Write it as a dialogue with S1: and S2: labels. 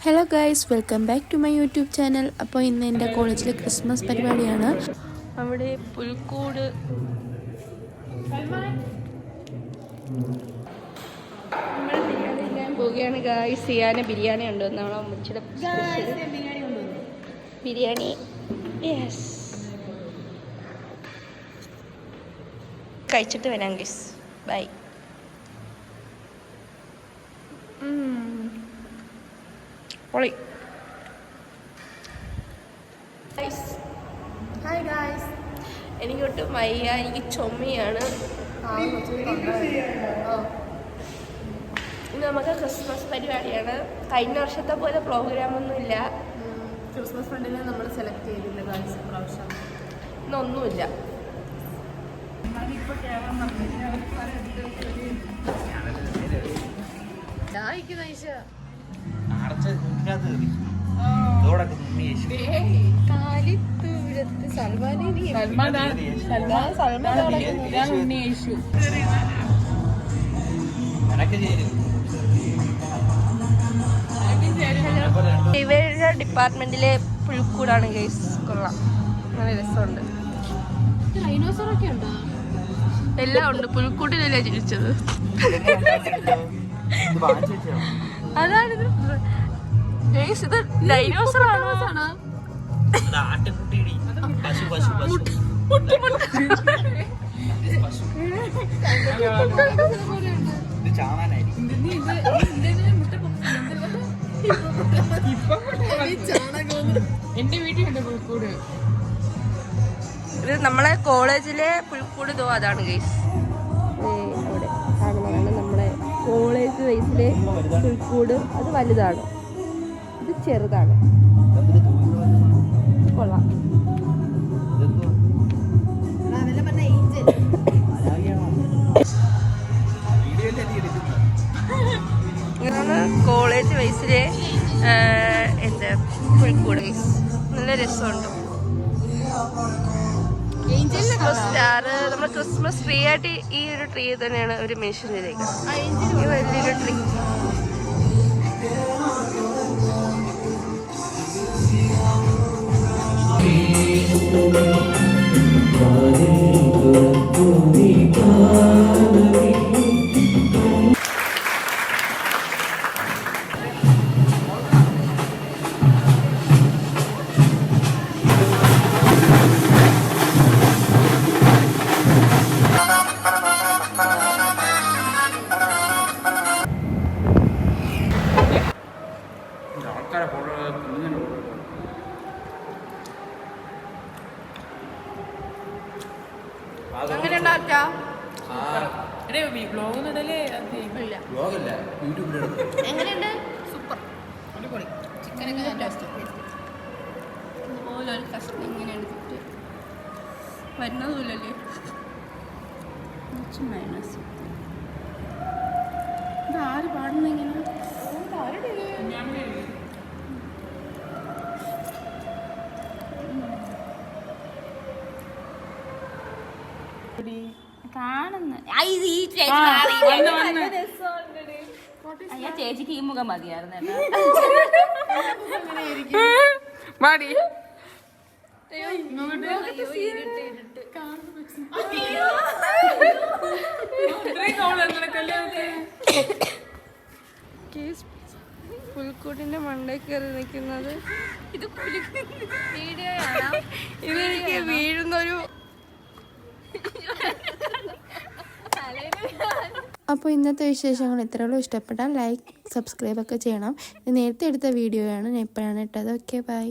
S1: Hello guys, welcome back to my YouTube channel. അപ്പോൾ ഇന്ന് എൻ്റെ കോളേജിലെ ക്രിസ്മസ് പരിപാടിയാണ്.
S2: അവിടെ പുൽക്കൂട് പോവുകയാണ് ഗായ്സ്. ചെയ്യാൻ ബിരിയാണി ഉണ്ട്. നമ്മളെ അമ്മച്ചിയുടെ ബിരിയാണി. യെസ്, കഴിച്ചിട്ട് വരാം ഗൈസ്. ബൈ. പൊളി. ഹായ് ഗായ്സ്, എനിക്കൊട്ടും വയ്യ, എനിക്ക് ചുമയാണ്. ഇന്ന് നമുക്ക് ക്രിസ്മസ് പരിപാടിയാണ്. കഴിഞ്ഞ വർഷത്തെ പോലെ പ്രോഗ്രാമൊന്നും ഇല്ല.
S3: ക്രിസ്മസ് ഫണ്ടിനെ നമ്മൾ സെലക്ട് ചെയ്തില്ല ഗായ്സ് പ്രാവശ്യം.
S2: ഇന്നൊന്നുമില്ല. ഇവരുടെ ഡിപ്പാർട്ട്മെന്റിലെ പുൽക്കൂടാണ് ഗൈസ്. കൊള്ളാം, നല്ല രസമുണ്ട്. എല്ലാം ഉണ്ട്. പുൽക്കൂട്ടിലല്ലേ ജനിച്ചത്. അതാണിത്. ഇത് ഡൈനോസർ ആണോ?
S3: എന്റെ വീട്ടിലുണ്ട് പുൽക്കൂട്.
S2: ഇത് നമ്മളെ കോളേജിലെ പുൽക്കൂട്. അതാണ് ഗൈസ് അവിടെ കാണുന്നതാണ് നമ്മളെ കോളേജ് വൈസിലെ പുൽക്കൂട്. അത് വലുതാണ്, ഇത് ചെറുതാണ്. കൊള്ളാം. ഇതാണ് കോളേജ് വൈസിലെ എന്താ പുൽക്കൂട്. നല്ല രസമുണ്ട്. സ്റ്റാർ നമ്മൾ ക്രിസ്മസ് ട്രീ ആയിട്ട് ഈ ഒരു ട്രീ തന്നെയാണ് ഒരു മെൻഷൻ ചെയ്തേക്കുന്നത്. ഈ വലിയൊരു ട്രീ. എങ്ങനെയുണ്ട്? സൂപ്പർ, അടിപൊളി. ചിക്കനൊക്കെ നല്ല അതുപോലെ ഒരു കഷ്ണം ഇങ്ങനെ എടുത്തിട്ട് വരുന്നതുമില്ലല്ലേ. മൈനസ് ഇത് ആര് പാടുന്ന ഇങ്ങനെ? കാണുന്ന ചേച്ചിക്ക് ഈ മുഖം മതിയായിരുന്നു. പുൽക്കൂട്ടിന്റെ മണ്ടയിൽ കയറി നിൽക്കുന്നത് ഇത് ഇതെനിക്ക് വീഴുന്നൊരു.
S1: അപ്പോൾ ഇന്നത്തെ വിശേഷങ്ങൾ ഇത്രയുള്ളൂ. ഇഷ്ടപ്പെട്ടാൽ ലൈക്ക്, സബ്സ്ക്രൈബ് ഒക്കെ ചെയ്യണം. ഇത് നേരത്തെ എടുത്ത വീഡിയോയാണ്, ഞാൻ ഇപ്പോഴാണ് ഇട്ടത്. Okay, by.